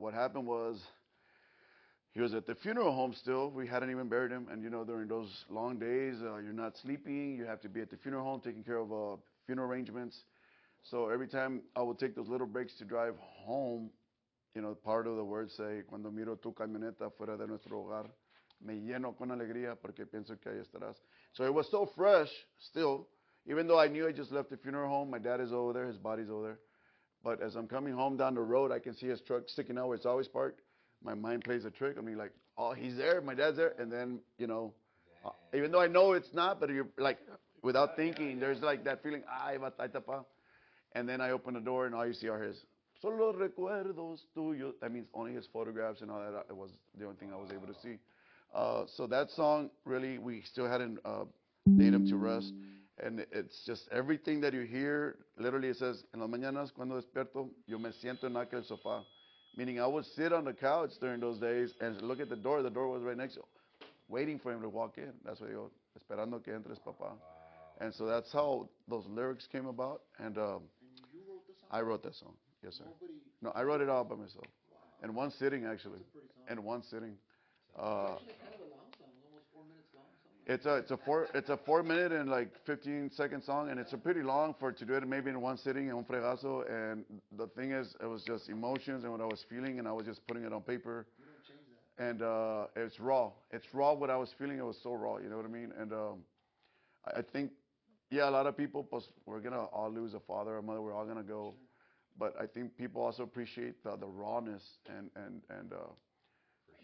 what happened was he was at the funeral home still. We hadn't even buried him. And, you know, during those long days, you're not sleeping. You have to be at the funeral home taking care of funeral arrangements. So every time I would take those little breaks to drive home, you know, part of the words say, cuando miro tu camioneta fuera de nuestro hogar, me lleno con alegría porque pienso que ahí estarás. So it was so fresh still, even though I knew I just left the funeral home. My dad is over there, his body's over there. But as I'm coming home down the road, I can see his truck sticking out where it's always parked. My mind plays a trick. I mean, like, oh, he's there, my dad's there. And then, you know, even though I know it's not, but you're like, without thinking, there's like that feeling, ay, batay pa. And then I open the door and all you see are his solo recuerdos tuyos. That means only his photographs and all that. It was the only thing I was able to see. So that song, really, we still hadn't laid him to rest. And it's just everything that you hear. Literally, it says, en las mañanas cuando despierto, yo me siento en aquel sofá. Meaning I would sit on the couch during those days and look at the door. The door was right next to, waiting for him to walk in. That's what yo, esperando que entres, papá. Wow. And so that's how those lyrics came about. And you wrote the song? I wrote that song. Yes, sir. No, I wrote it all by myself. Wow. In one sitting, actually. In one sitting. It's actually kind of a long song, almost 4 minutes long. It's a 4 minute and like 15-second song, and it's a pretty long for to do it maybe in one sitting, in un fregazo. And the thing is, it was just emotions and what I was feeling, and I was just putting it on paper. You don't change that. And it's raw. It's raw what I was feeling. It was so raw. You know what I mean? And I think, yeah, a lot of people, we're gonna all lose a father or a mother. We're all gonna go, but I think people also appreciate the rawness and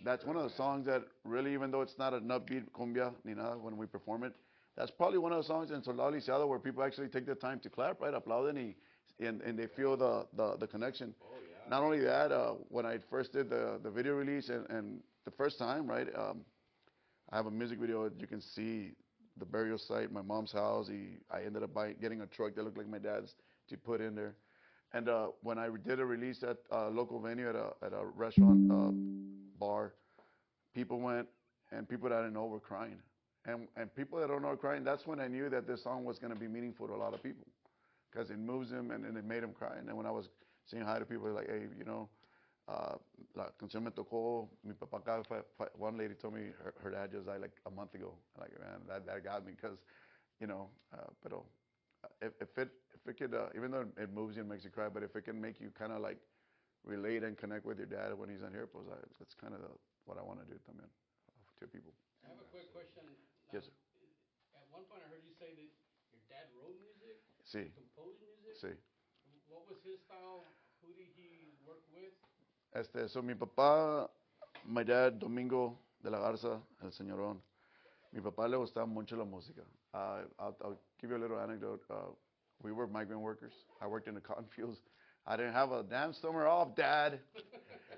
that's one of the songs that really, even though it's not an upbeat cumbia ni nada when we perform it, that's probably one of the songs in Soldado Lisado where people actually take the time to clap, right? Aplauden and they feel the connection. Oh, yeah. Not only that, when I first did the video release and the first time, right, I have a music video. You can see the burial site, my mom's house. I ended up getting a truck that looked like my dad's to put in there. And when I did a release at a local venue at a restaurant, bar, people went, and people that I didn't know were crying. And people that don't know are crying, that's when I knew that this song was going to be meaningful to a lot of people, because it moves them and it made them cry. And then when I was saying hi to people, like, hey, you know, la canción me tocó, mi papá, one lady told me her dad just died like a month ago. Like, man, that got me, because, you know, pero if it could, even though it moves you and makes you cry, but if it can make you kind of like relate and connect with your dad when he's not here, pues that's kind of what I want to do también to people. I have a quick question. Yes, sir. At one point I heard you say that your dad wrote music, sí, composed music. Sí. What was his style? Who did he work with? So mi papá, my dad, Domingo de la Garza, el señorón, mi papá le gustaba mucho la música. I'll give you a little anecdote. We were migrant workers. I worked in the cotton fields. I didn't have a damn summer off, Dad.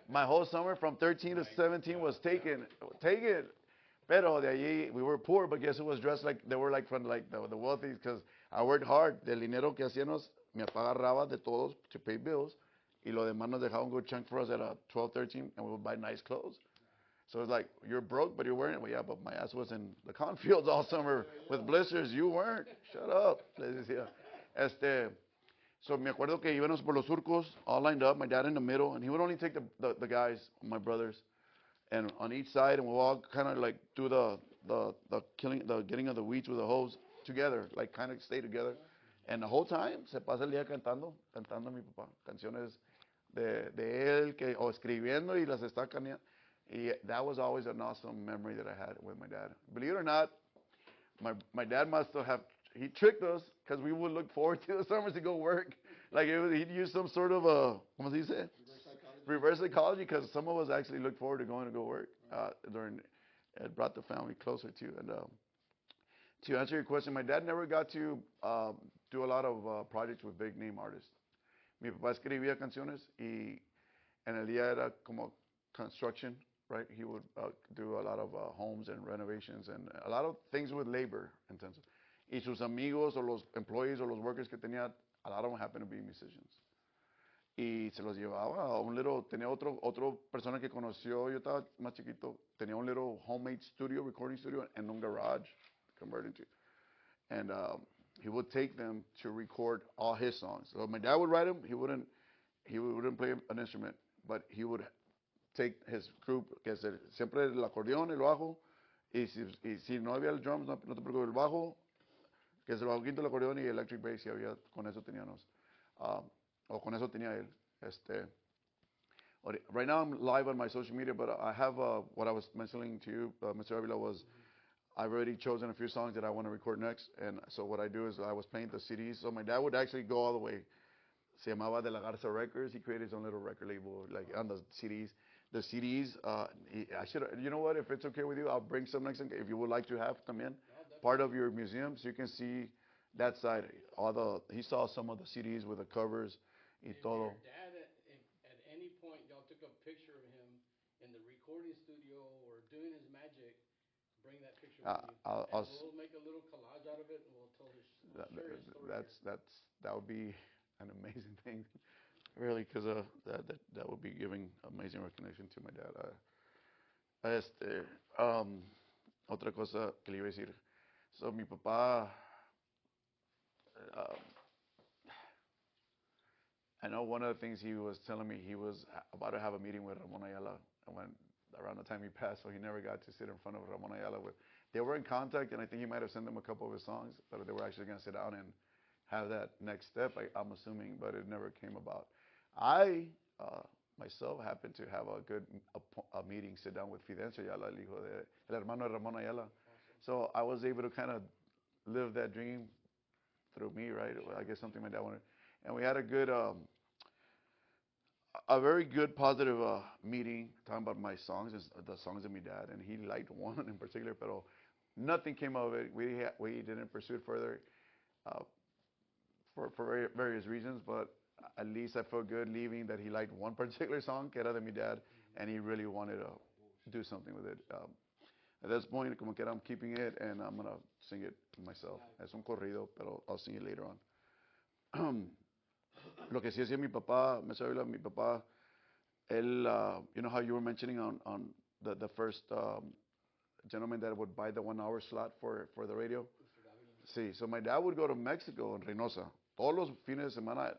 My whole summer from 13 to 17 was taken. Pero de allí, we were poor, but guess who was dressed like, they were like from like the wealthy, because I worked hard. Del dinero que hacíamos, mi papá agarraba de todos to pay bills, y lo demás nos dejaba un good chunk for us at 12, 13, and we would buy nice clothes. So it's like, you're broke, but you're wearing it. Well, yeah, but my ass was in the cotton fields all summer with blisters. You weren't. Shut up. So me acuerdo que íbamos por los surcos, all lined up, my dad in the middle, and he would only take the guys, my brothers, and on each side, and we'll all kind of like do the getting of the weeds with the hose together, like kind of stay together. And the whole time, se pasa el día cantando mi papá, canciones de él, o escribiendo y las está caneando. That was always an awesome memory that I had with my dad. Believe it or not, my dad must have, he tricked us, because we would look forward to the summers to go work. Like he'd use some sort of ¿cómo se dice? Reverse psychology, because some of us actually looked forward to going to go work it brought the family closer too. And to answer your question, my dad never got to do a lot of projects with big name artists. Mi papá escribía canciones y en el día era como construction, right? He would do a lot of homes and renovations and a lot of things with labor intensive. Y sus amigos o los employees o los workers que tenía, a lot of them happened to be musicians. Y se los llevaba a un little, tenía otro persona que conoció, yo estaba más chiquito, tenía un little homemade studio, recording studio, en un garage converted to. And he would take them to record all his songs. So my dad would write them, he wouldn't play an instrument, but he would take his group, que es siempre el acordeón, el bajo, y si no había el drums, no te preocupes, el bajo, que es el bajo quinto, el acordeón y el electric bass, y había, con eso teníamos, o con eso tenía él. Right now I'm live on my social media, but I have what I was mentioning to you, Mr. Avila, was I've already chosen a few songs that I want to record next, and so what I do is I was playing the CDs, so my dad would actually go all the way. Se llamaba de la GARZA Records. He created his own little record label, like on the CDs. The CDs, I should, you know what? If it's okay with you, I'll bring some next time. If you would like to have them in, part of your museum, so you can see that side. He saw some of the CDs with the covers y todo. If your dad, at any point, y'all took a picture of him in the recording studio or doing his magic, bring that picture with you. We'll make a little collage out of it, and we'll share his story. That would be an amazing thing, really, because that would be giving amazing recognition to my dad. Otra cosa que le iba a decir. So mi papá, I know one of the things he was telling me, he was about to have a meeting with Ramon Ayala, and when around the time he passed, so he never got to sit in front of Ramon Ayala. They were in contact, and I think he might have sent them a couple of his songs, but they were actually going to sit down and have that next step, I'm assuming, but it never came about. I, myself, happened to have a good meeting, sit down with Fidencio Ayala, el hermano de Ramon Ayala. So I was able to kind of live that dream through me, right? I guess something my dad wanted. And we had a very good, positive meeting, talking about my songs, the songs of my dad, and he liked one in particular, but nothing came of it. We didn't pursue it further. For various reasons, but at least I felt good leaving that he liked one particular song, que era de mi dad, and he really wanted to do something with it. At this point, como que I'm keeping it, and I'm going to sing it myself. Es un corrido, pero I'll sing it later on. Lo que sí hacía mi papá, mi papá, él, you know how you were mentioning on the first gentleman that would buy the 1 hour slot for the radio? Sí, so my dad would go to Mexico in Reynosa. Todos los fines de semana,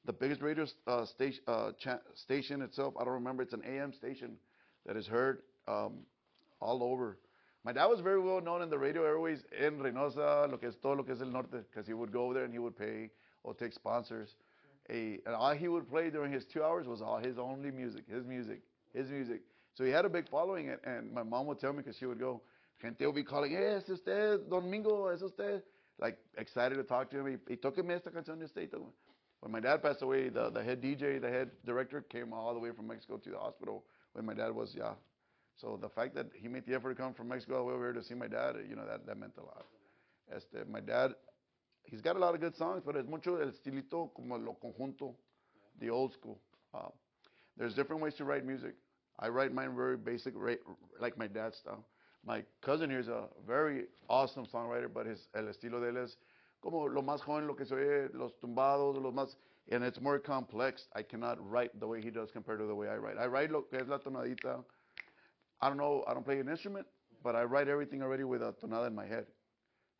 the biggest radio station itself, I don't remember, it's an AM station that is heard all over. My dad was very well known in the radio airways in Reynosa, todo lo que es el norte, because he would go there and he would pay or take sponsors. And all he would play during his 2 hours was all his only music, his music. So he had a big following, and my mom would tell me, because she would go, gente would be calling, hey, es usted, Domingo, es usted. Like, excited to talk to him. Y tóqueme esta canción de usted. When my dad passed away, the head DJ, the head director, came all the way from Mexico to the hospital when my dad was, So the fact that he made the effort to come from Mexico all the way over here to see my dad, you know, that meant a lot. My dad, he's got a lot of good songs, but es mucho el estilito como lo conjunto, the old school. There's different ways to write music. I write mine very basic, like my dad's style. My cousin here is a very awesome songwriter, but el estilo de él es como lo más joven, lo que se oye, los tumbados, and it's more complex. I cannot write the way he does compared to the way I write. I write lo que es la tonadita. I don't play an instrument, but I write everything already with a tonada in my head.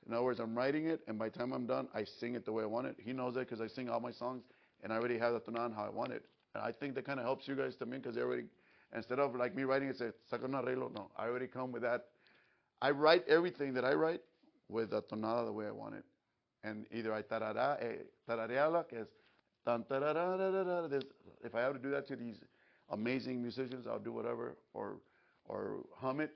In other words, I'm writing it, and by the time I'm done, I sing it the way I want it. He knows it because I sing all my songs, and I already have the tonada how I want it. And I think that kind of helps you guys también, because instead of like me writing it, say, saca un arreglo, no, I already come with that. I write everything that I write with a tonada the way I want it. And either I tarareala, que es tan tararara. If I have to do that to these amazing musicians, I'll do whatever, or hum it,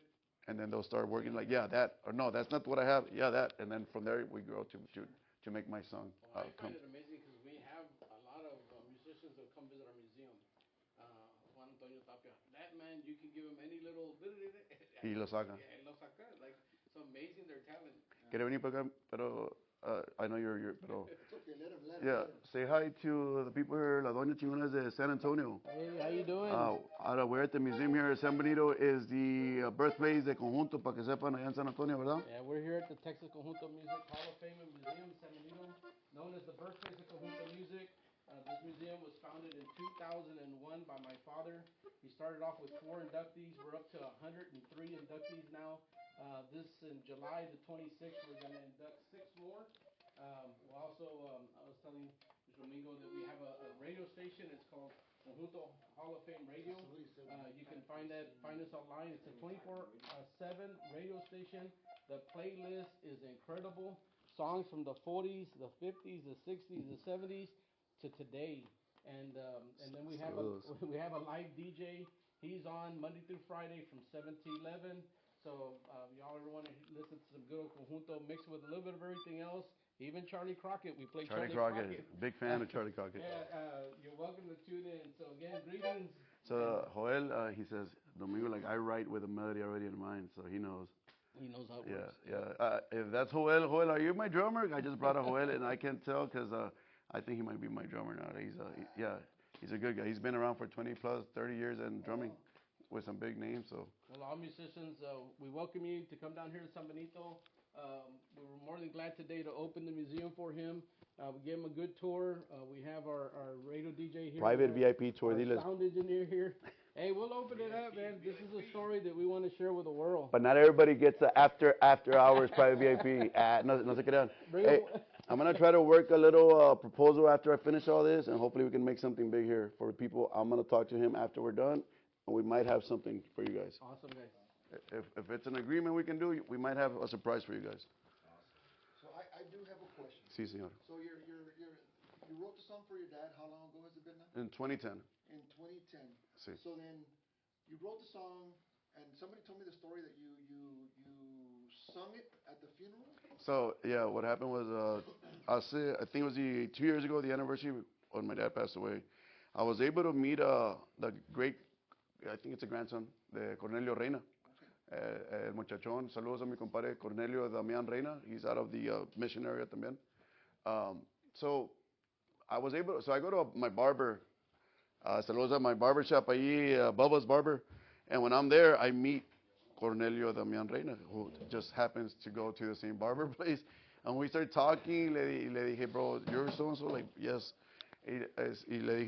and then they'll start working like, yeah, that, or no, that's not what I have, yeah, that, and then from there we grow to make my song I come. find it amazing because we have a lot of musicians that come visit our museum. Juan Antonio Tapia, that man, you can give him any little Y lo saca. Yeah, lo saca. Like, it's amazing their talent. Quiere venir para acá, pero I know you're, pero It's okay, let him. yeah, say hi to the people here, La Doña Chingonas de San Antonio. Hey, how you doing? We're at the museum here. San Benito is the birthplace de Conjunto, para que sepan, allá en San Antonio, ¿verdad? Yeah, we're here at the Texas Conjunto Music Hall of Fame and Museum, San Benito, known as the birthplace of Conjunto music. This museum was founded in 2001 by my father. He started off with 4 inductees. We're up to 103 inductees now. This in July the 26th, we're going to induct 6 more. We'll also, I was telling Mr. Domingo that we have a radio station. It's called Conjunto Hall of Fame Radio. You can find us online. It's a 24/7 radio station. The playlist is incredible. Songs from the 40s, the 50s, the 60s, the 70s to today. And then we have a live DJ. He's on Monday through Friday from 7 to 11. So y'all ever want to listen to some good old Conjunto mixed with a little bit of everything else? Even Charlie Crockett, we play Charlie Crockett. Big fan of Charlie Crockett. Yeah, you're welcome to tune in. So again, greetings. So Joel, he says, Domingo, like I write with a melody already in mind, so he knows. He knows how it Yeah, works. yeah. If that's Joel, are you my drummer? I just brought a Joel, and I can't tell because I think he might be my drummer now. He's a good guy. He's been around for 20 plus, 30 years and drumming with some big names. So. Well, all musicians, we welcome you to come down here to San Benito. We were more than glad today to open the museum for him. We gave him a good tour. We have our radio DJ here. Private VIP tour. Our sound engineer here. Hey, we'll open it up, man. This is a story that we want to share with the world. But not everybody gets a after hours private VIP. No se crean. Hey, I'm going to try to work a little proposal after I finish all this, and hopefully we can make something big here for people. I'm going to talk to him after we're done, and we might have something for you guys. Awesome, guys. If it's an agreement we can do, we might have a surprise for you guys. So I do have a question. Sí, señor. So you wrote the song for your dad. How long ago has it been now? In 2010. In 2010. Sí. So then you wrote the song, and somebody told me the story that you sung it at the funeral. So yeah, what happened was I think it was 2 years ago, the anniversary when my dad passed away. I was able to meet the great, I think it's a grandson, de Cornelio Reina. El muchachón, saludos a mi compadre Cornelio Damián Reina. He's out of the mission area también. So I go to my barber, saludos a my barber shop ahí, Bubba's Barber. And when I'm there, I meet Cornelio Damián Reina, who just happens to go to the same barber place. And we start talking, le dije, bro, you're so-and-so? Like, yes. Y le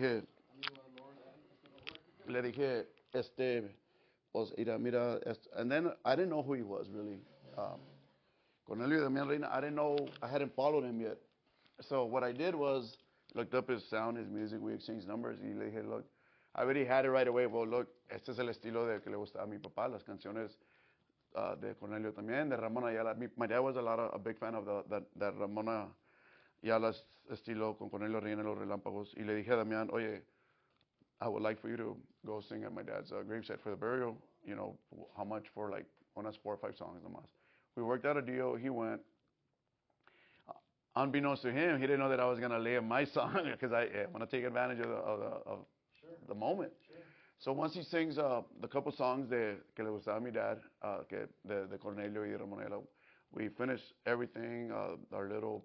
dije, pues, mira, and then I didn't know who he was really. Cornelio Damián Reina, I didn't know, I hadn't followed him yet. So what I did was, looked up his sound, his music, we exchanged numbers, y le dije, look, I already had it right away. Well, look, este es el estilo de que le gustaba a mi papá, las canciones de Cornelio también, de Ramón Ayala. My dad was a big fan of that Ramón Ayala's estilo con Cornelio Reina, Los Relámpagos. Y le dije a Damián, oye, I would like for you to go sing at my dad's gravesite for the burial. You know, how much for like unas 4 or 5 songs nomás. We worked out a deal. He went. Unbeknownst to him, he didn't know that I was going to lay in my song because I want to take advantage of the moment. Sure. So once he sings the couple songs que le gustaba a mi dad, de Cornelio y Ramón Ayala, we finish everything, our little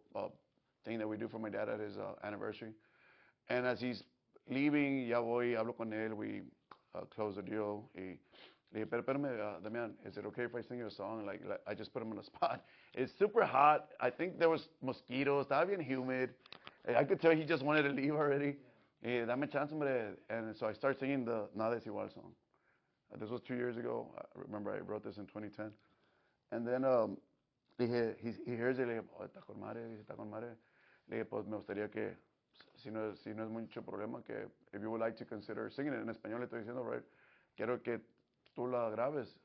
thing that we do for my dad at his anniversary. And as he's leaving, ya voy, hablo con él, we close the deal. Y le dije, espérame, Damián, is it okay if I sing you a song? Like I just put him on the spot. It's super hot. I think there was mosquitoes. Estaba bien humid. I could tell he just wanted to leave already. Y dame chance, hombre. And so I started singing the Nada es Igual song. This was 2 years ago. I remember I wrote this in 2010. And then he hears it. Le dije, oh, está con madre. Está con madre. Le dije, pues me gustaría que, si no es mucho problema, que if you would like to consider singing it en español, le estoy diciendo, right? Quiero que tú la grabes.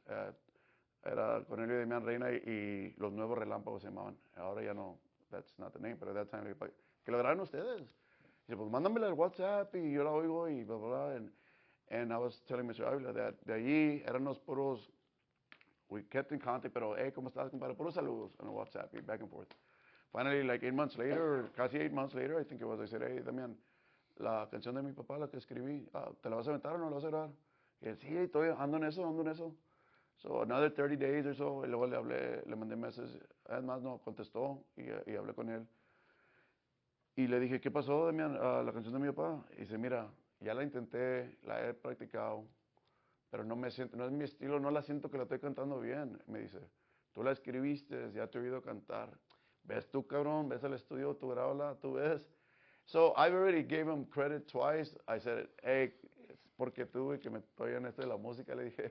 Era Cornelio Damián Reina y Los Nuevos Relámpagos se llamaban. Ahora ya no, that's not the name, but at that time, que la graben ustedes. Dice, pues mándamela al WhatsApp y yo la oigo y bla, bla, bla. And I was telling Mr. Avila that de allí eran los puros, we kept in contact, pero, hey, ¿cómo estás, compadre? Puros saludos on the WhatsApp, back and forth. Finally, like 8 months later, casi 8 months later, I think it was, I said, hey, Damián, la canción de mi papá, la que escribí, ¿te la vas a aventar o no la vas a grabar? Y él, sí, ando en eso. So another 30 days or so, y luego le hablé, le mandé meses, además no, contestó y hablé con él. Y le dije, ¿qué pasó, Damián? La canción de mi papá. Y dice, mira, ya la intenté, la he practicado, pero no es mi estilo, no la siento que la estoy cantando bien. Me dice, tú la escribiste, ya te he oído cantar. Ves tú, cabrón, ves el estudio, tú grábala, tú ves. So I already gave him credit twice. I said, hey, es porque tú y que me estoy en esto de la música, le dije.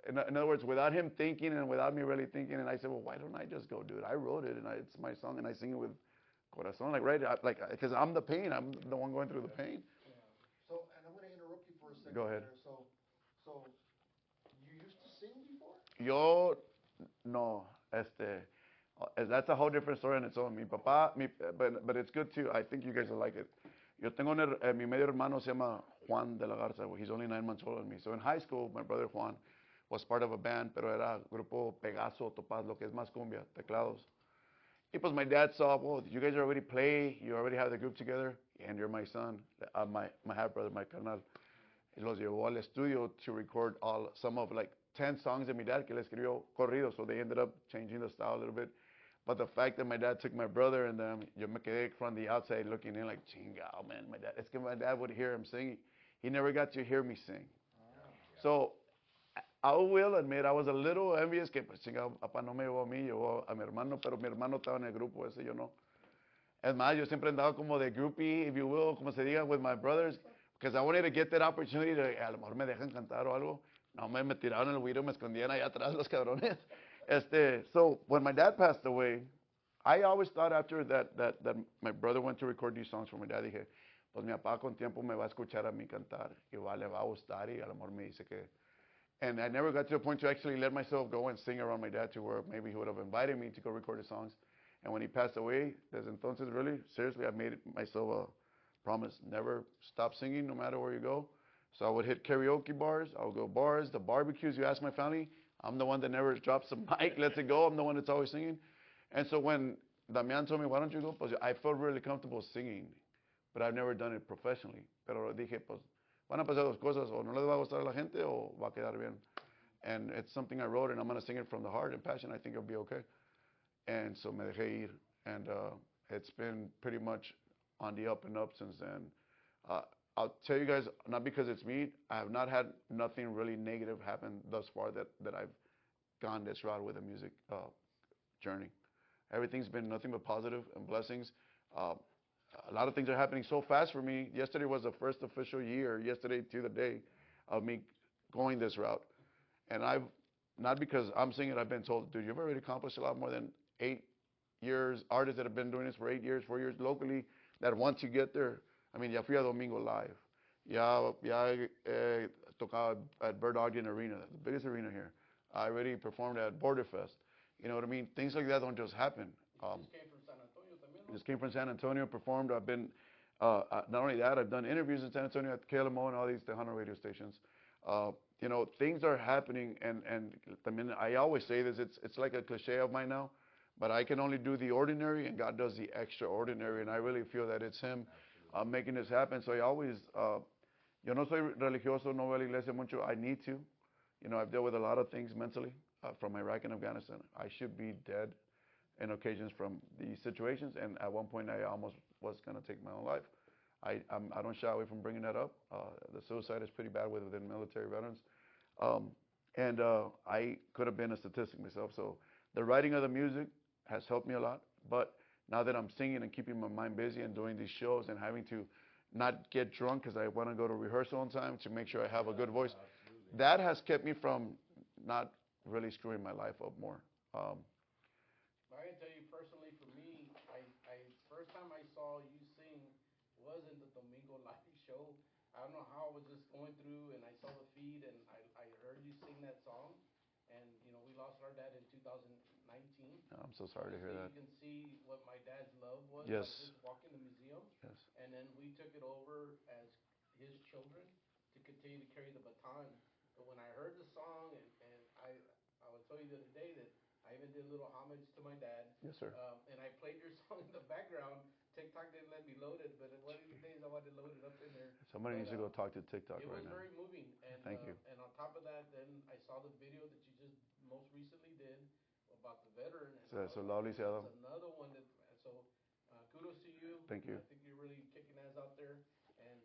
In other words, without him thinking and without me really thinking, and I said, well, why don't I just go do it? I wrote it, and it's my song, and I sing it with corazón, like, right? Like, because I'm the pain. I'm the one going through the pain. Yeah. second Go ahead. there. So you used to sing before? Yo, no, that's a whole different story on its own. Mi papá, but it's good too. I think you guys will like it. Yo tengo mi medio hermano se llama Juan de la Garza. He's only 9 months older than me. So in high school, my brother Juan was part of a band, pero era grupo Pegaso, Topaz, lo que es más cumbia, teclados. Y pues my dad saw, well, you guys already play, you already have the group together, and you're my son, my half brother, my carnal. Los llevó al estudio to record some of like 10 songs de mi dad que le escribió corrido, so they ended up changing the style a little bit. But the fact that my dad took my brother and them, yo me quedé from the outside looking in like, chingao, man, my dad. It's que my dad would hear him singing. He never got to hear me sing. So I will admit I was a little envious que, pues, chingao, papá no me llevó a mí, llevó a mi hermano, pero mi hermano estaba en el grupo ese, yo no. Es más, yo siempre andaba como de groupie, if you will, como se diga, with my brothers, because I wanted to get that opportunity to, a lo mejor me dejan cantar o algo. No, me tiraron el güiro, me escondían allá atrás los cabrones. So when my dad passed away, I always thought after that my brother went to record these songs for my dad, dije, pues mi papá con tiempo me va a escuchar a mí cantar, igual le va a gustar y a lo mejor me dice que. And I never got to a point to actually let myself go and sing around my dad to where maybe he would have invited me to go record his songs. And when he passed away, desde entonces, really, seriously, I made myself a promise, never stop singing no matter where you go. So I would hit karaoke bars, I would go bars, the barbecues, you ask my family, I'm the one that never drops the mic, lets it go, I'm the one that's always singing. And so when Damian told me, why don't you go? Pues I felt really comfortable singing, but I've never done it professionally. Pero dije, pues, van a pasar dos cosas, o no les va a gustar a la gente, o va a quedar bien. And it's something I wrote, and I'm going to sing it from the heart and passion. I think it'll be okay. And so me dejé ir, and it's been pretty much on the up and up since then. I'll tell you guys, not because it's me, I have not had nothing really negative happen thus far that I've gone this route with the music journey. Everything's been nothing but positive and blessings. A lot of things are happening so fast for me. Yesterday was the first official year, yesterday to the day, of me going this route. And I've, not because I'm singing, I've been told, dude, you've already accomplished a lot more than 8 years. Artists that have been doing this for 8 years, 4 years locally, that once you get there, I mean, ya fui a Domingo live. Ya tocaba at Bird Audion Arena, the biggest arena here. I already performed at Border Fest. You know what I mean? Things like that don't just happen. Just came from San Antonio, performed. I've been, not only that, I've done interviews in San Antonio at CALLE and all these Tejano radio stations. You know, things are happening, and I mean, I always say this, it's like a cliche of mine now, but I can only do the ordinary, and God does the extraordinary, and I really feel that it's Him making this happen. So I always, yo no soy religioso, no voy a la iglesia mucho. I need to. You know, I've dealt with a lot of things mentally from Iraq and Afghanistan. I should be dead in occasions from these situations, and at one point I almost was going to take my own life. I don't shy away from bringing that up. The suicide is pretty bad within military veterans. And I could have been a statistic myself. So the writing of the music has helped me a lot. But now that I'm singing and keeping my mind busy and doing these shows and having to not get drunk because I want to go to rehearsal on time to make sure I have a good voice, that has kept me from not really screwing my life up more. I can tell you personally, for me, first time I saw you sing was in the Domingo live show. I don't know how I was just going through, and I saw the feed, and I heard you sing that song. And, you know, we lost our dad in 2019. I'm so sorry to hear that. You can see what my dad's love was. Yes. Like just walking the museum. Yes. And then we took it over as his children to continue to carry the baton. But when I heard the song, and I would tell you the other day that I even did a little homage to my dad. Yes, sir. And I played your song in the background. TikTok didn't let me load it, but one of these days I wanted to load it up in there. Somebody needs to go talk to TikTok right now. It was very moving. And, Thank you. And on top of that, then I saw the video that you just most recently did about the veteran. And So lovely, Lisiado. It's another one that, so kudos to you. Thank you. I think you're really kicking ass out there. And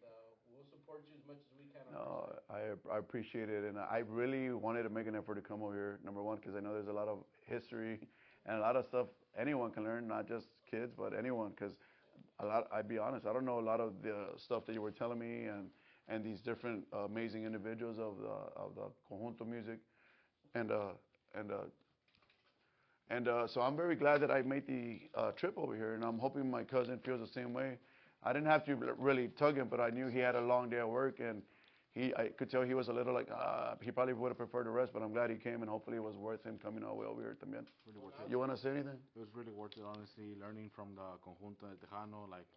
we'll support you as much as we can. No, I appreciate it, and I really wanted to make an effort to come over here. Number one, because I know there's a lot of history and a lot of stuff anyone can learn, not just kids, but anyone. Because I'd be honest, I don't know a lot of the stuff that you were telling me, and these different amazing individuals of the Conjunto music, and so I'm very glad that I made the trip over here, and I'm hoping my cousin feels the same way. I didn't have to really tug him, but I knew he had a long day at work, and I could tell he was a little like, he probably would have preferred the rest, but I'm glad he came, and hopefully it was worth him coming all the way over here también. Really worth it. You want to say anything? It was really worth it, honestly, learning from the Conjunto del Tejano, like,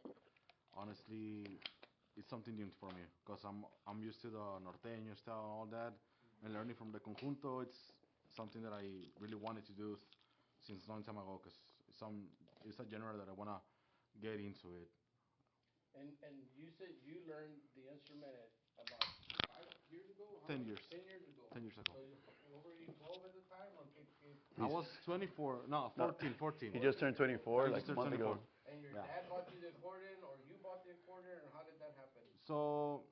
honestly, it's something new for me, because I'm used to the norteño style and all that, and learning from the Conjunto, it's something that I really wanted to do since a long time ago, because it's a genre that I want to get into it. And you said you learned the instrument at about 5 years ago? 10 years. 10 years ago. 10 years ago. So what were you, 12 at the time? Or I was 24, no, 14. He just turned 24 I like just a turned month ago. 24. And your Yeah. dad bought you the accordion, or you bought the accordion, or how did that happen? So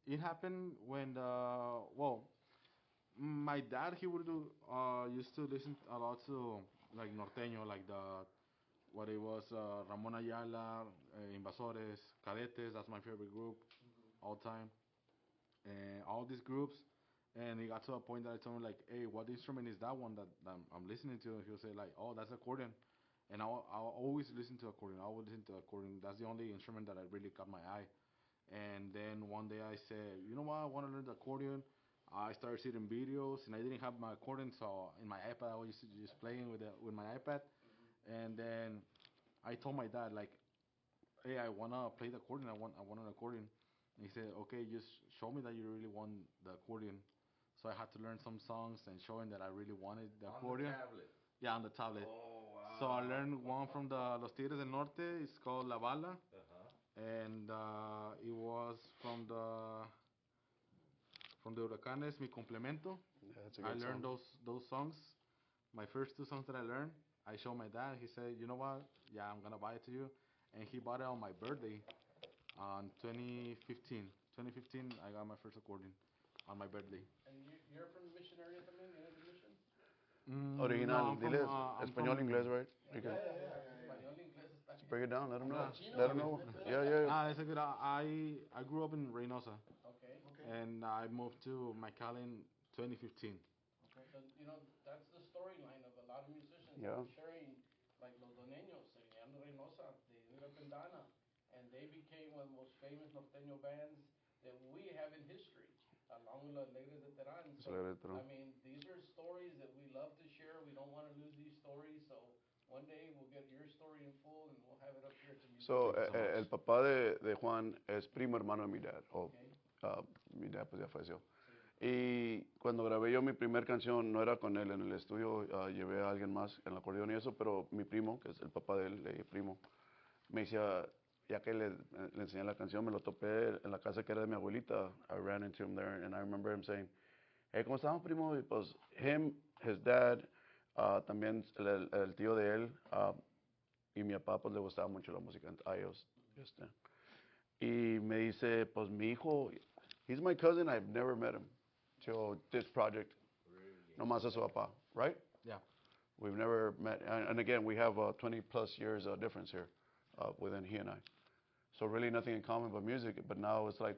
it happened when my dad, he would used to listen a lot to like norteño, like what it was, Ramon Ayala, Invasores, Cadetes. That's my favorite group all time, and all these groups. And it got to a point that I told him like, hey, what instrument is that one that I'm listening to? And he'll say like, oh, that's accordion. And I'll always listen to accordion. I would listen to accordion. That's the only instrument that I really caught my eye. And then one day I said, you know what, I want to learn the accordion. I started seeing videos, and I didn't have my accordion, so in my iPad I was just playing with my iPad. And then I told my dad like, hey, I wanna play the accordion. I want an accordion. And he said, okay, just show me that you really want the accordion. So I had to learn some songs and show him that I really wanted the accordion. On the tablet? Yeah, on the tablet. Oh, wow. So I learned one from the Los Tigres del Norte. It's called La Bala. And it was from the Huracanes, Mi Complemento. Yeah, that's a I good learned song. those songs. My first 2 songs that I learned, I showed my dad. He said, you know what? Yeah, I'm gonna buy it to you. And he bought it on my birthday on 2015. 2015, I got my first accordion on my birthday. And you're from the mission area también? ¿Eres de mission? Original, diles, I'm español, inglés, right? Okay. Español, inglés, está bien. Break it down, let them know. Yeah. Let them know. Yeah. It's a good. I grew up in Reynosa, Okay. and I moved to McAllen in 2015. So, you know, that's the storyline of a lot of musicians. Yeah. Sharing, like Los Doneños, Seguían Reynosa, they ended up in Dana, and they became one of the most famous norteño bands that we have in history, along with Los Alegres de Terán. So, I mean, these are stories that we love to share. We don't want to lose these stories, so one day we'll get your story in full, and we'll have it up here at the museum. So, el papá de Juan es primo hermano de mi dad. Mi dad pues ya falleció. Y cuando grabé yo mi primer canción, no era con él en el estudio, llevé a alguien más en el acordeón y eso, pero mi primo, que es el papá de él, le dije primo, me decía, ya que le enseñé la canción, me lo topé en la casa que era de mi abuelita. I ran into him there, and I remember him saying, hey, ¿cómo estamos, primo? Y pues, his dad, también el tío de él, y mi papá, pues, le gustaba mucho la música a ellos. Y me dice, pues, mi hijo, he's my cousin, I've never met him till this project. Nomás es su papá, right? Yeah. We've never met, and again, we have 20 plus years difference here within he and I. So really nothing in common but music, but now it's like,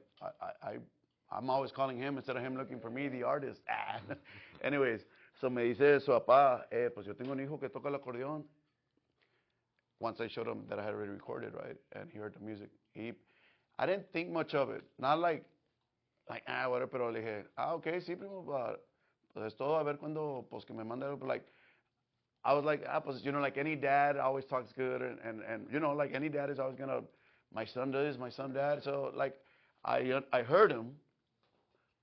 I'm always calling him instead of him looking for me, the artist. Anyways, so me dice su papá, pues yo tengo un hijo que toca el acordeón. Once I showed him that I had already recorded, right, and he heard the music, I didn't think much of it. Not like whatever, pero le dije, okay, sí, primo, pues es todo, a ver cuando, pues que me mande algo, like, I was like, pues, you know, like any dad always talks good, and you know, like any dad is always gonna, my son does, my son dad, so like, I heard him,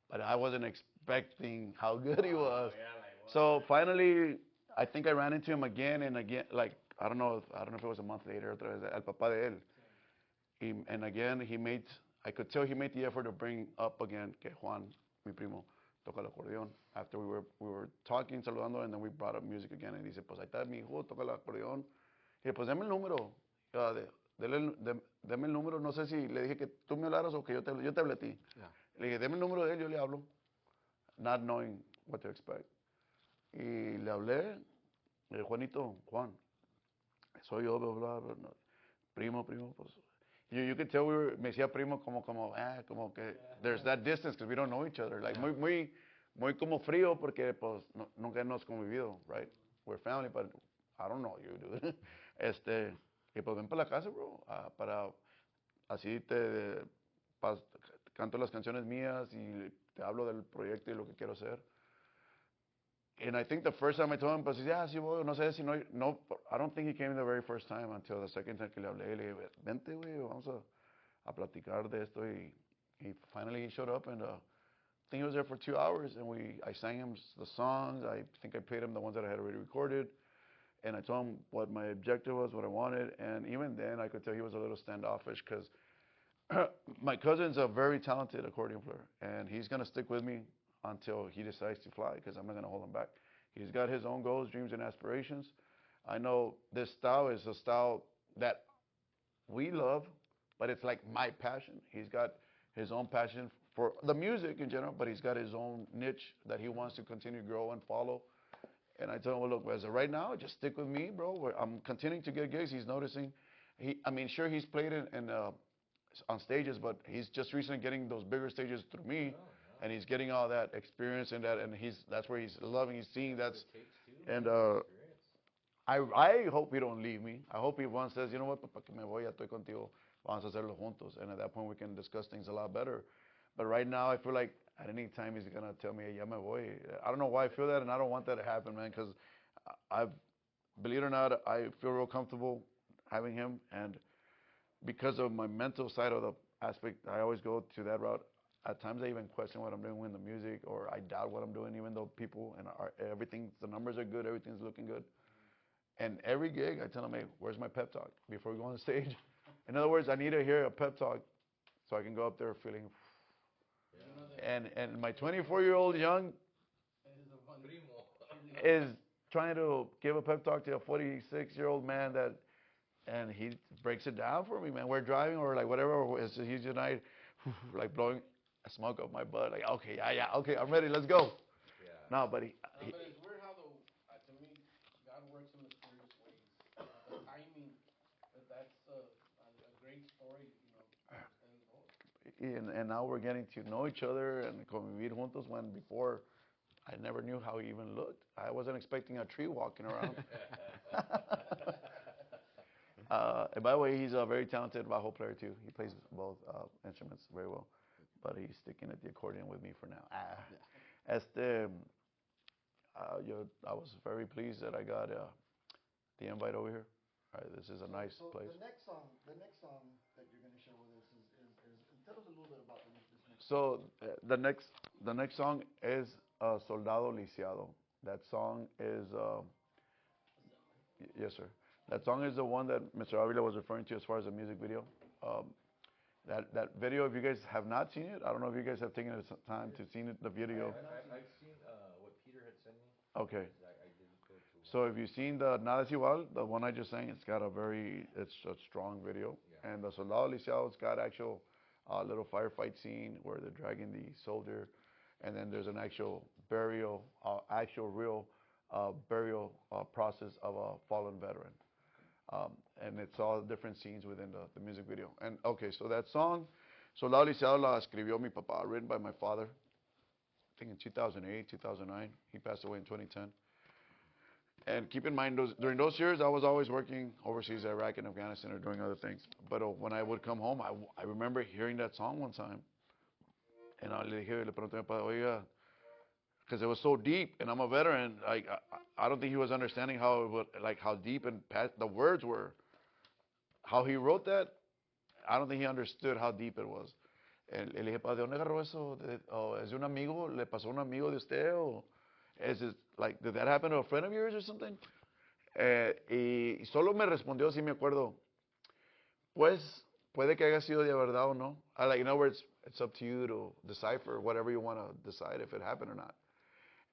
but I wasn't expecting how good he was. So finally, I think I ran into him again and again, like, I don't know if it was a month later, otra vez, el papá de él. And again, I could tell he made the effort to bring up again que Juan, mi primo, toca el acordeón. After we were talking, saludando, and then we brought up music again. And dice, pues ahí está mi hijo, toca el acordeón. Y dije, pues deme el número. Deme el número. No sé si le dije que tú me hablaras o que yo te hablé a ti. Yeah. Le dije, deme el número de él, yo le hablo. Not knowing what to expect. Y le hablé. Le dije, Juan, soy yo, bla, bla, bla. Primo, pues. You could tell me decía primo como que there's that distance because we don't know each other. Like muy como frío porque pues nunca hemos convivido, right? We're family, but I don't know you, dude. Y pues ven para la casa, bro, para así canto las canciones mías y te hablo del proyecto y lo que quiero hacer. And I think the first time I told him, pues, yeah, sí voy, no sé si no, I don't think he came the very first time until the second time que le hablé. Le dije, vente, güey, vamos a platicar de esto. Y finally he showed up, and I think he was there for 2 hours, and I sang him the songs. I think I played him the ones that I had already recorded. And I told him what my objective was, what I wanted. And even then, I could tell he was a little standoffish because my cousin's a very talented accordion player, and he's going to stick with me until he decides to fly, because I'm not going to hold him back. He's got his own goals, dreams, and aspirations. I know this style is a style that we love, but it's like my passion. He's got his own passion for the music in general, but he's got his own niche that he wants to continue to grow and follow. And I told him, well, look, as of right now, just stick with me, bro. I'm continuing to get gigs. He's noticing. Sure, he's played on stages, but he's just recently getting those bigger stages through me. And he's getting all that experience in that, and that's where he's loving, he's seeing that's, and I hope he don't leave me. I hope he once says, you know what, papá, que me voy, ya estoy contigo, vamos a hacerlo juntos, and at that point we can discuss things a lot better. But right now I feel like at any time he's gonna tell me, ya me voy. I don't know why I feel that, and I don't want that to happen, man, because believe it or not, I feel real comfortable having him, and because of my mental side of the aspect, I always go to that route. At times I even question what I'm doing in the music, or I doubt what I'm doing, even though people and everything, the numbers are good, everything's looking good. And every gig I tell them, hey, where's my pep talk before we go on stage? In other words, I need to hear a pep talk so I can go up there feeling. And my 24-year-old young is trying to give a pep talk to a 46-year-old man and he breaks it down for me, man. We're driving or like whatever, he's and I like blowing smoke up my butt, like, okay, yeah, okay, I'm ready, let's go. Yeah. No, but but it's weird how to me, God works in mysterious ways. The timing, that's a great story, and now we're getting to know each other and convivir juntos, when before I never knew how he even looked. I wasn't expecting a tree walking around. And by the way, he's a very talented bajo player too. He plays both instruments very well. But he's sticking at the accordion with me for now. I was very pleased that I got the invite over here. This is a nice place. The next song that you're going to share with us is tell us a little bit about this next song. So the next song is Soldado Lisiado. That song is yes, sir. That song is the one that Mr. Avila was referring to as far as the music video. That video, if you guys have not seen it, I don't know if you guys have taken the time to see the video. I've seen what Peter had sent me. Okay. I didn't go to. So if you've seen the Nada es Igual, the one I just sang, it's a strong video. Yeah. And the Soldado Lisiado, it's got actual little firefight scene where they're dragging the soldier, and then there's an actual burial, real burial process of a fallen veteran. And it's all different scenes within the music video. And okay, so that song, Soldado Lisiado, la escribió mi papá, written by my father, I think in 2008, 2009. He passed away in 2010. And keep in mind, during those years, I was always working overseas, Iraq and Afghanistan, or doing other things. But when I would come home, I remember hearing that song one time. And le pregunté a mi padre, oiga, because it was so deep, and I'm a veteran. I don't think he was understanding how deep and the words were. How he wrote that, I don't think he understood how deep it was. Le dije, ¿de dónde agarró eso? ¿Es de un amigo? ¿Le pasó a un amigo de usted? ¿O is it like, did that happen to a friend of yours or something? Y solo me respondió, si me acuerdo, pues puede que haya sido de verdad o no. In other words, it's up to you to decipher whatever you want to decide if it happened or not.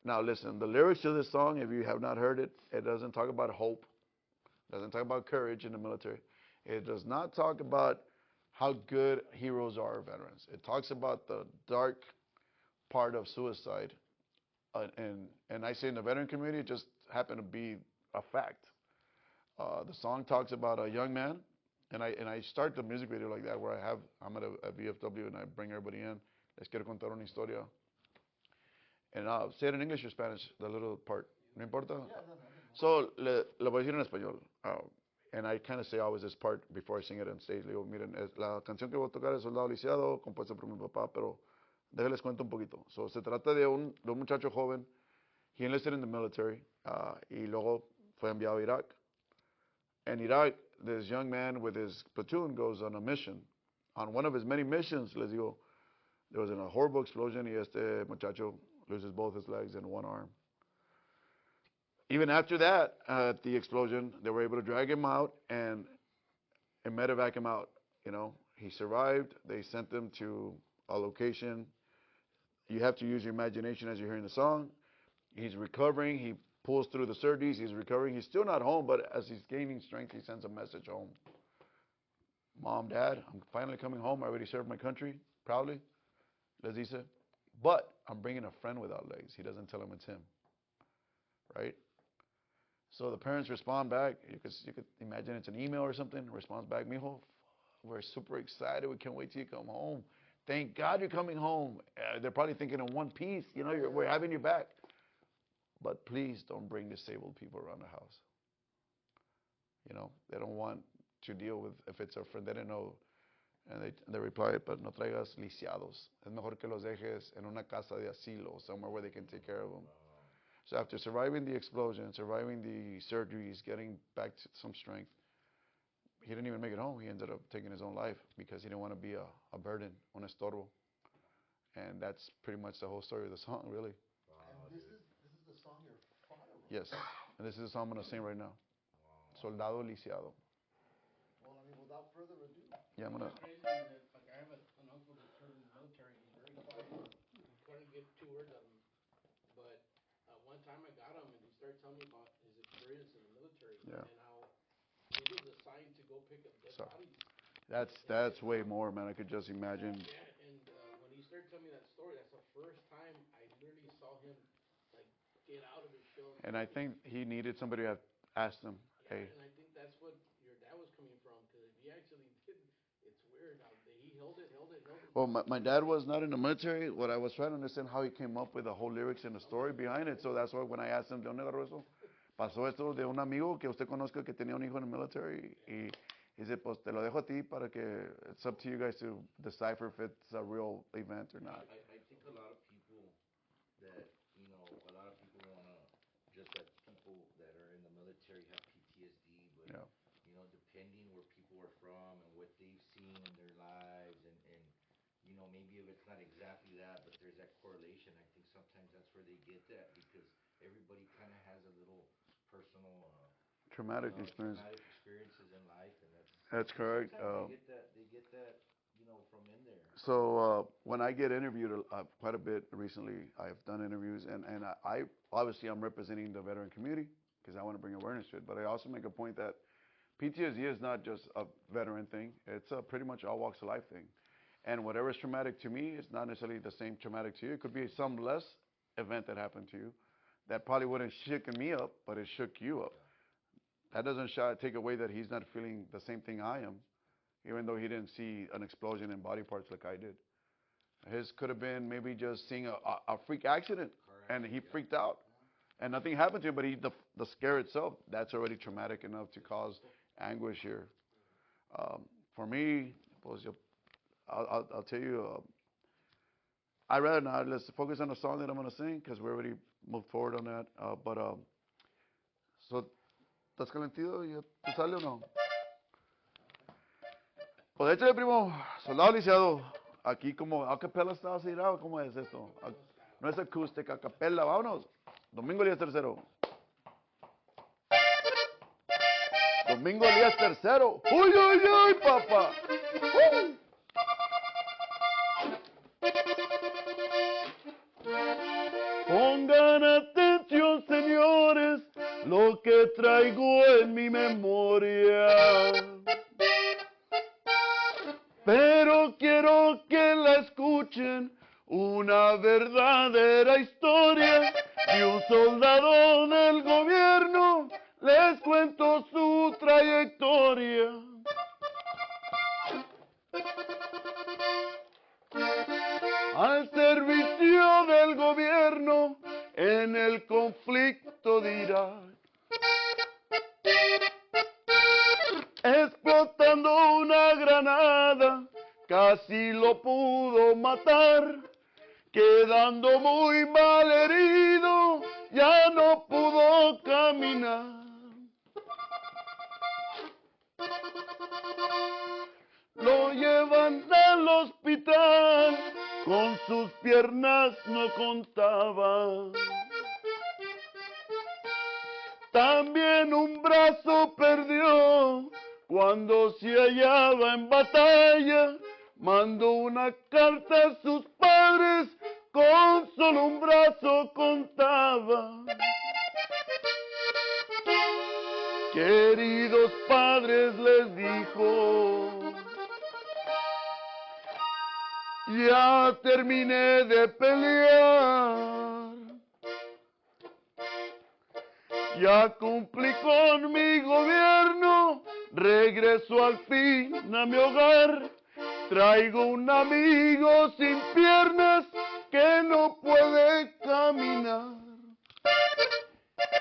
Now listen, the lyrics to this song, if you have not heard it, it doesn't talk about hope. It doesn't talk about courage in the military. It does not talk about how good heroes are, veterans. It talks about the dark part of suicide. And I say in the veteran community, it just happened to be a fact. The song talks about a young man, and I start the music video like that, where I'm at a VFW and I bring everybody in. Les quiero contar una historia. And I'll say it in English or Spanish, the little part. ¿No importa? So, le voy a decir en español. and I kind of say always this part before I sing it on stage. Le digo, miren, la canción que voy a tocar es Soldado Lisiado, compuesta por mi papá, pero déjenles cuento un poquito. So, se trata de un muchacho joven. He enlisted in the military, y luego fue enviado a Iraq. In Iraq, this young man with his platoon goes on a mission. On one of his many missions, les digo, there was a horrible explosion, y este muchacho loses both his legs and one arm. Even after that, at the explosion, they were able to drag him out and medevac him out. You know, he survived. They sent him to a location. You have to use your imagination as you're hearing the song. He's recovering. He pulls through the surgeries. He's recovering. He's still not home, but as he's gaining strength, he sends a message home. Mom, Dad, I'm finally coming home. I already served my country proudly. Les dice, but I'm bringing a friend without legs. He doesn't tell him it's him. Right? So the parents respond back. You could imagine it's an email or something. Responds back, mijo, we're super excited. We can't wait till you come home. Thank God you're coming home. They're probably thinking in one piece. You know, we're having you back. But please don't bring disabled people around the house. You know, they don't want to deal with, if it's a friend, they didn't know. And they reply, but no traigas lisiados. Es mejor que los dejes en una casa de asilo, somewhere where they can take care of them. So after surviving the explosion, surviving the surgeries, getting back to some strength, he didn't even make it home. He ended up taking his own life because he didn't want to be a burden, un estorbo. And that's pretty much the whole story of the song, really. And this is the song your father wrote? Yes. And this is the song I'm going to sing right now. Soldado Lisiado. Well, I mean, without further ado. Yeah, I'm going to... It's crazy that, like, I have an uncle that served in the military. He's very quiet. You couldn't get 2 words out of him. But one time I got him, and he started telling me about his experience in the military. Yeah. And how he was assigned to go pick up dead bodies. That's way more, man. I could just imagine. Yeah, and when he started telling me that story, that's the first time I literally saw him, like, get out of his shell. And I think he needed somebody to have asked him, Yeah, hey. and I think that's what your dad was coming from, because if he actually did, it's weird how he held it. Well, my dad was not in the military. What I was trying to understand how he came up with the whole lyrics and the story behind it. So that's why when I asked him, ¿de dónde agarró eso? Pasó esto de un amigo que usted conozca que tenía un hijo en el military. Y dice, pues te lo dejo a ti para que it's up to you guys to decipher if it's a real event or not. I think a lot of people that, you know, a lot of people want to, just like people that are in the military have PTSD, but, Yeah. you know, depending where people are from and what they've seen in their lives and you know, maybe if it's not exactly that, but there's that correlation, I think sometimes that's where they get that because everybody kind of has a little personal Traumatic experience. Traumatic experiences in life, and That's correct. They get that, you know, from in there. So when I get interviewed quite a bit recently, I've done interviews, and I obviously I'm representing the veteran community because I want to bring awareness to it. But I also make a point that PTSD is not just a veteran thing; it's a pretty much all walks of life thing. And whatever is traumatic to me is not necessarily the same traumatic to you. It could be some less event that happened to you that probably wouldn't shaken me up, but it shook you up. That doesn't take away that he's not feeling the same thing I am, even though he didn't see an explosion in body parts like I did. His could have been maybe just seeing a freak accident, and he freaked out. And nothing happened to him, but the scare itself, that's already traumatic enough to cause anguish here. For me, I'll tell you, I'd rather not. Let's focus on the song that I'm going to sing because we already moved forward on that. So, ¿estás calentito? ¿Te sale o no? Pues échale, primo. Soldado Lisiado. Aquí como a capella está así, ¿cómo es esto? No es acústica, a capella. Vámonos. Domingo Elias 3Zero. Domingo Elias 3Zero. ¡Uy, uy, uy, papá! Pongan atención, señores, lo que traigo en mi memoria. Pero quiero que la escuchen, una verdadera historia de un soldado del gobierno. Les cuento su trayectoria. Al servicio del gobierno en el conflicto de Irak. granada casi lo pudo matar, quedando muy mal herido, ya no pudo caminar. Lo llevan al hospital, con sus piernas no contaba. También un brazo perdió cuando se hallaba en batalla. Mandó una carta a sus padres, con solo un brazo contaba. Queridos padres, les dijo, ya terminé de pelear, ya cumplí con mi gobierno, regreso al fin a mi hogar. Traigo un amigo sin piernas que no puede caminar.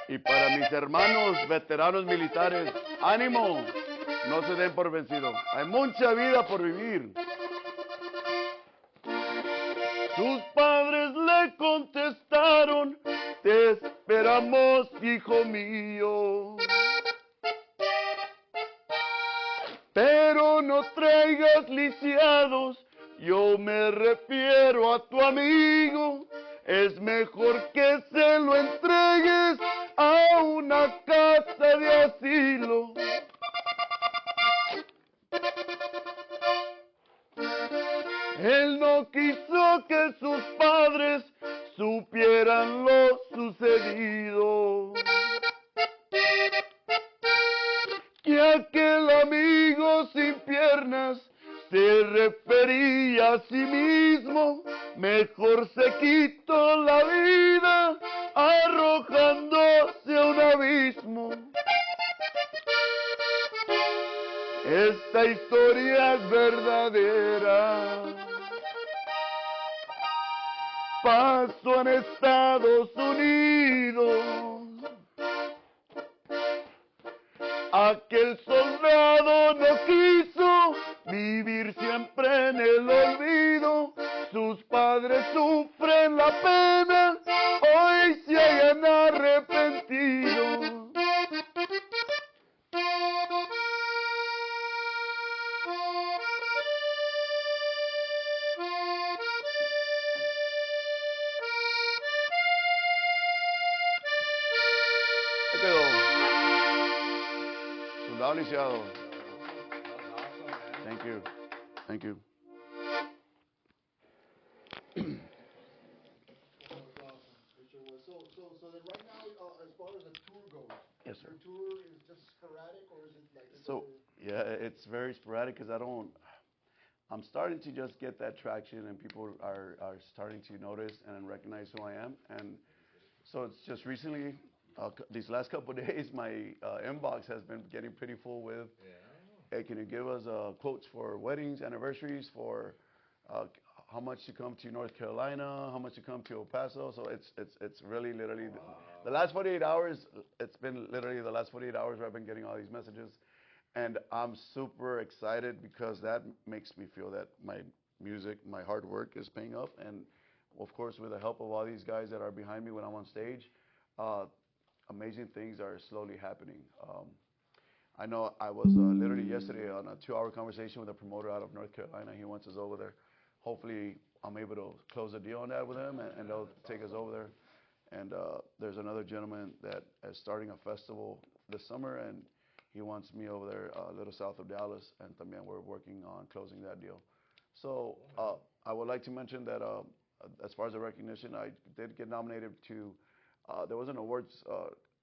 Y para mis hermanos veteranos militares, ánimo, no se den por vencidos. Hay mucha vida por vivir. Sus padres le contestaron, te esperamos, hijo mío. Pero no traigas lisiados, yo me refiero a tu amigo. Es mejor que se lo entregues a una casa de asilo. Él no quiso que sus padres supieran lo sucedido. Que aquel amigo sin piernas se refería a sí mismo, mejor se quitó la vida arrojándose a un abismo. Esta historia es verdadera, pasó en Estados Unidos. Aquel soldado no quiso vivir siempre en el olvido. Sus padres sufren la pena, hoy se hayan arrepentido. Se quedó. Soldado lisiado. Thank you. Thank you. So then right now, as far as the tour goes, Yes, sir. your tour is just sporadic, or is it like? So, yeah, it's very sporadic because I'm starting to just get that traction, and people are starting to notice and recognize who I am. And so it's just recently, these last couple of days, my inbox has been getting pretty full with, hey, can you give us quotes for weddings, anniversaries, for how much to come to North Carolina, how much to come to El Paso. So it's really literally the last 48 hours. It's been literally the last 48 hours where I've been getting all these messages, and I'm super excited because that makes me feel that my music, my hard work is paying off, and of course with the help of all these guys that are behind me when I'm on stage, amazing things are slowly happening. I know I was literally yesterday on a 2-hour conversation with a promoter out of North Carolina. He wants us over there. Hopefully, I'm able to close a deal on that with him, and they'll take us over there. And there's another gentleman that is starting a festival this summer, and he wants me over there a little south of Dallas, and también we're working on closing that deal. So I would like to mention that as far as the recognition, I did get nominated to, there was an awards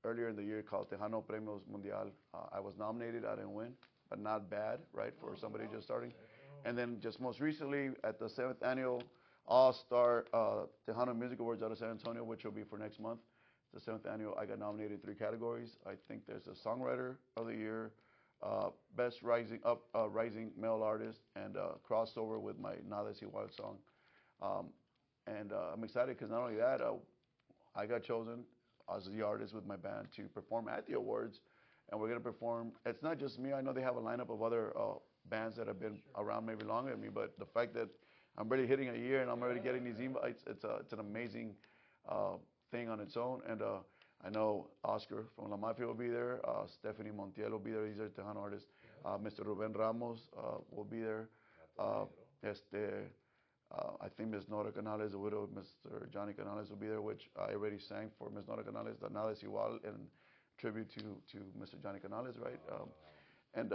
earlier in the year called Tejano Premios Mundial. I was nominated, I didn't win, but not bad, right, for somebody just starting. And then just most recently at the 7th Annual All-Star Tejano Music Awards out of San Antonio, which will be for next month, the 7th Annual, I got nominated in 3 categories. I think there's a Songwriter of the Year, Best Rising Male Artist, and crossover with my Nada Es Igual song. And I'm excited because not only that, I got chosen as the artist with my band to perform at the awards, and we're going to perform. It's not just me. I know they have a lineup of other bands that have been around maybe longer than me. But the fact that I'm really hitting a year and I'm already getting these invites, it's an amazing thing on its own. And I know Oscar from La Mafia will be there. Stephanie Montiel will be there. These are Tejano artists. Mr. Ruben Ramos will be there. I think Ms. Nora Canales, the widow of Mr. Johnny Canales, will be there, which I already sang for Ms. Nora Canales, the Nada es Igual, in tribute to Mr. Johnny Canales, right? And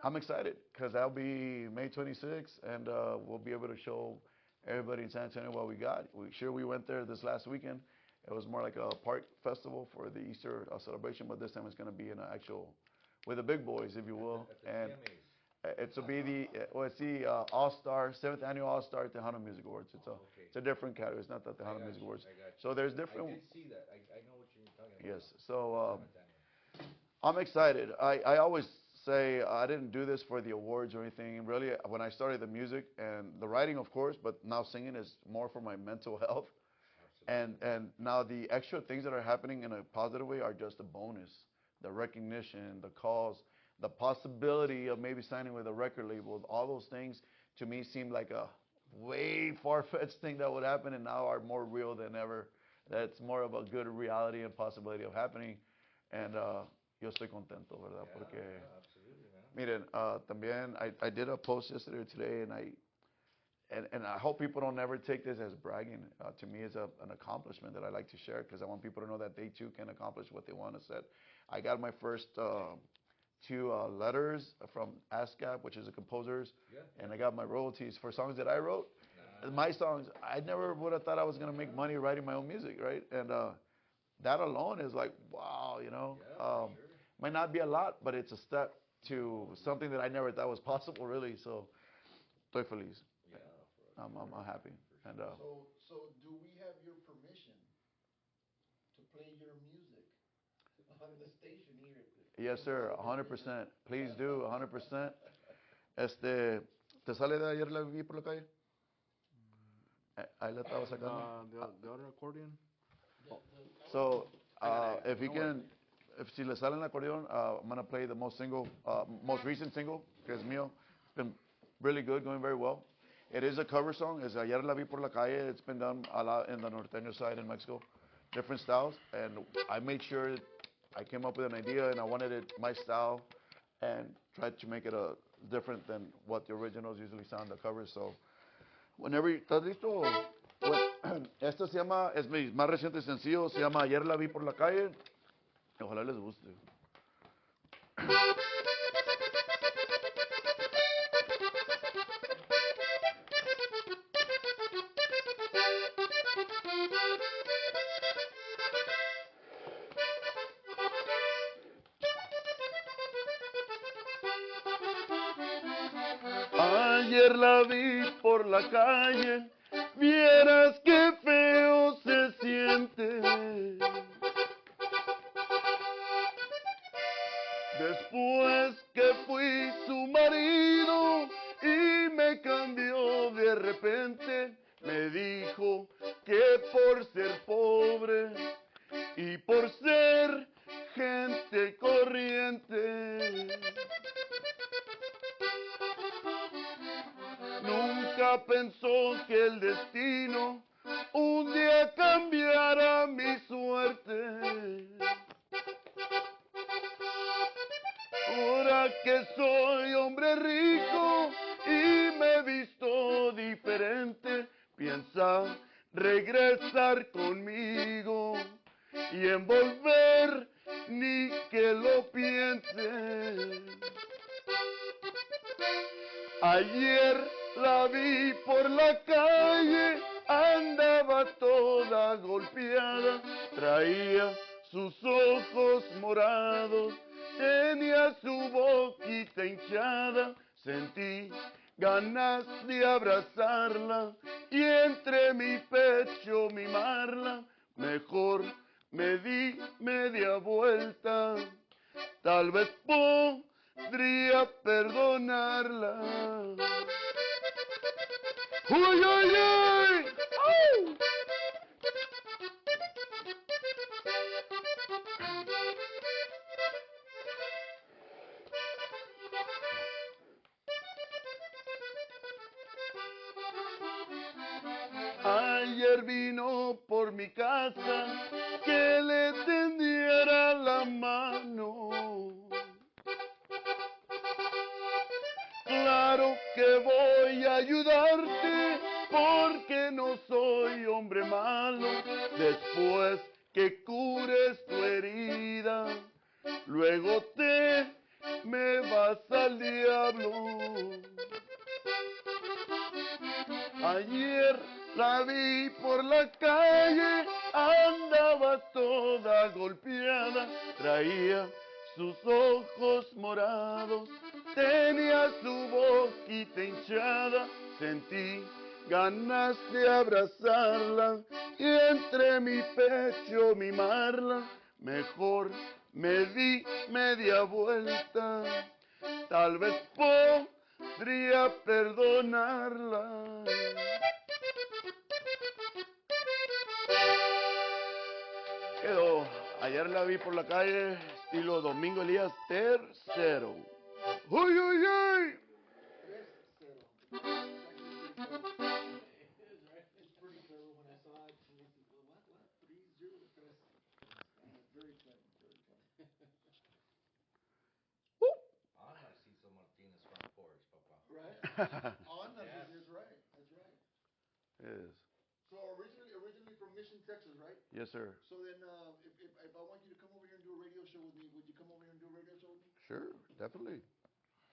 I'm excited because that'll be May 26th, and we'll be able to show everybody in San Antonio what we got. We went there this last weekend. It was more like a park festival for the Easter celebration, but this time it's going to be in an actual, with the big boys, if you will. And it's will be the All-Star, 7th Annual All-Star Tejano Music Awards. It's a different category. It's not the Tejano Music Awards. So there's different. I did see that. I know what you're talking about. Yes. So I'm excited. I always say I didn't do this for the awards or anything. Really, when I started the music and the writing, of course, but now singing is more for my mental health. And now the extra things that are happening in a positive way are just a bonus. The recognition, the calls, the possibility of maybe signing with a record label, all those things to me seem like a way far-fetched thing that would happen, and now are more real than ever. That's more of a good reality and possibility of happening. And yo estoy contento, ¿verdad? Porque, miren, también I did a post yesterday or today, and I hope people don't ever take this as bragging. To me, it's an accomplishment that I like to share because I want people to know that they too can accomplish what they want to set. I got my first 2 letters from ASCAP, which is the composers, and I got my royalties for songs that I wrote. My songs, I never would have thought I was going to make money writing my own music, right? And that alone is like, wow, you know. Might not be a lot, but it's a step to something that I never thought was possible, really. So, estoy feliz. I'm happy. And so do we have your permission to play your music on the station here? Yes, sir, 100%. Please do, 100%. ¿Te sale de ayer la vi por la calle? Ahí la estaba sacando. The other accordion? So, if you can, if si le sale el acordeon, I'm going to play the most recent single, que es mío. It's been really good, going very well. It is a cover song. It's Ayer la vi por la calle. It's been done a lot in the norteño side in Mexico, different styles. And I made sure I came up with an idea, and I wanted it my style, and tried to make it different than what the originals usually sound, the covers. So, whenever ¿estás listo? Esta se llama, es mi más reciente sencillo, se llama Ayer la vi por la calle. Ojalá les guste. Ayer la vi por la calle, vieras qué feo se siente. Después que fui su marido y me cambió de repente, me dijo que por ser pobre y por ser gente corriente, nunca pensó que el destino un día cambiara mi suerte. Ahora que soy hombre rico y me he visto diferente, piensa regresar conmigo y envolver ni que lo piense. Ayer la vi por la calle, andaba toda golpeada, traía sus ojos morados, tenía su boquita hinchada, sentí ganas de abrazarla y entre mi pecho mimarla, mejor me di media vuelta, tal vez podría perdonarla. ¡Uy, uy, uy! ¡Au! ayer vino por mi casa que le tendiera la mano. Claro que voy a ayudarte porque no soy hombre malo. Después que cures tu herida, luego me vas al diablo. Ayer la vi por la calle, andaba toda golpeada, traía sus ojos morados, tenía su boquita hinchada, sentí ganas de abrazarla y entre mi pecho mimarla, mejor me di media vuelta, tal vez podría perdonarla. Quedó. Ayer la vi por la calle, estilo Domingo Elias 3Zero. ¡Uy, uy, uy! 3-0. It's pretty clever when I saw it. And I said, well, what? 3-0, 3. Very clever, very clever. On Narciso Martinez front porch, papa. Right? On that, Yes. that's right. That's right. Yes. So originally from Mission, Texas, right? Yes, sir. So then, if I want you to come over here and do a radio show with me, would you come over here and do a radio show with me? Sure, definitely.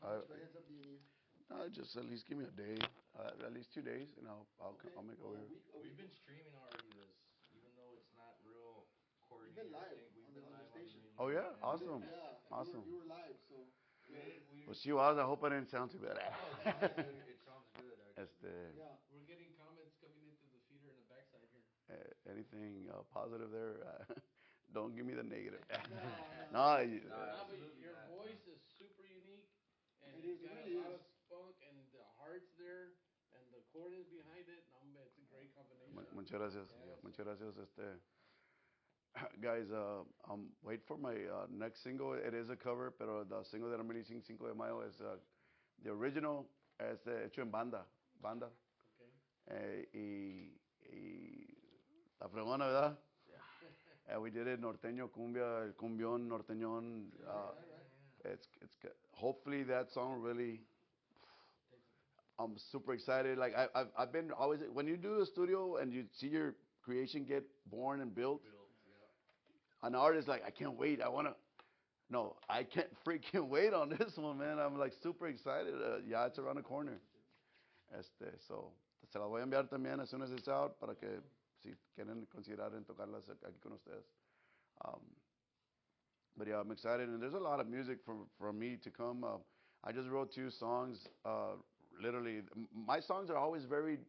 How much of a heads up do you need? Just at least give me a day, at least 2 days, and I'll make over here. We've been streaming already this, even though it's not real You've been live We've on been the live station. on the radio. Oh yeah, And- awesome, Yeah, awesome. You were live, so. Well, she was. I hope I didn't sound too bad. It sounds good, actually. Yeah. We're getting comments coming into the feeder in the backside here. Anything positive there? Don't give me the negative. No, No, But Absolutely your not. voice is super unique, and It it's is, it got really a lot is. of spunk, and the heart's there, and the chord is behind it. It's a great combination. muchas gracias. Yes. Muchas gracias. Guys, I'm waiting for my next single. It is a cover, pero the single that I'm releasing 5 de Mayo is the original. Es hecho en banda. Okay. Y la fregona, ¿verdad? We did it norteño, cumbia, el cumbión, norteñón. It's good. Hopefully that song really. I'm super excited. Like I've been always, when you do a studio and you see your creation get born and built, an artist like, I can't wait. I can't freaking wait on this one, man. I'm like super excited. Yeah, it's around the corner. So se la voy a enviar también as soon as it's out para que si quieren considerar en tocarlas aquí con ustedes. But yeah, I'm excited, and there's a lot of music from me to come. I just wrote 2 songs. Literally, my songs are always very,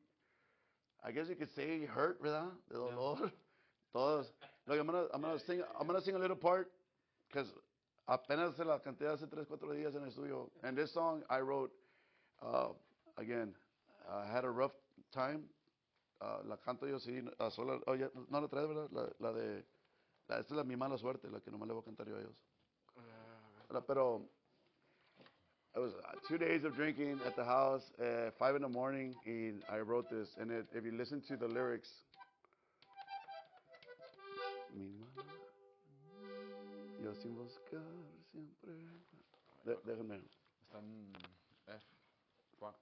I guess you could say, hurt, ¿verdad? De dolor. Todos. Look, I'm gonna sing a little part, because apenas se la canté hace 3-4 días en el estudio. And this song I wrote, again, I had a rough time. La canto yo sí, sola. Oh, ya, no la traes, ¿verdad? Esta es mi mala suerte, la que nomás le voy a cantar yo a ellos. Pero it was 2 days of drinking at the house, 5 in the morning, and I wrote this. And if you listen to the lyrics, mi mala, yo sin buscar siempre. Déjenme. Están F. Fuck.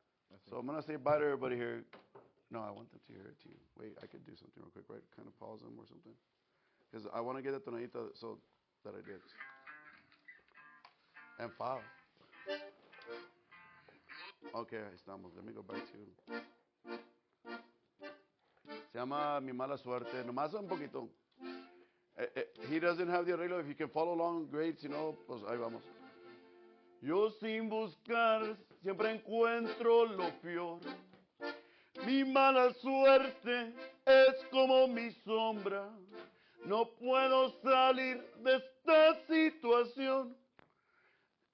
So I'm gonna say bye to everybody here. No, I want them to hear it too. Wait, I could do something real quick, right? Kind of pause them or something. Because I want to get a tonadita so that I did. And 5. Okay, ahí estamos. Let me go back to. Se llama Mi Mala Suerte. Nomás un poquito. He doesn't have the arreglo. If you can follow along, great. Si no, pues ahí vamos. Yo sin buscar siempre encuentro lo peor. Mi mala suerte es como mi sombra. No puedo salir de esta situación.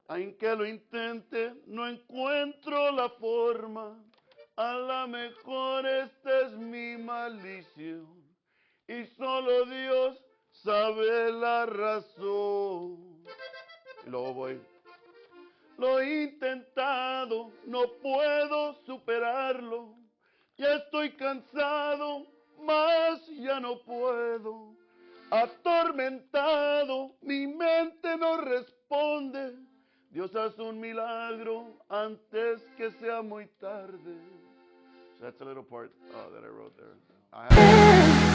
Aunque lo intente, no encuentro la forma. A lo mejor esta es mi maldición. Y solo Dios sabe la razón. Y luego voy. Lo he intentado, no puedo superarlo. Ya estoy cansado mas ya no puedo. Atormentado, mi mente no responde. Dios hace un milagro antes que sea muy tarde. So that's a little part that I wrote there.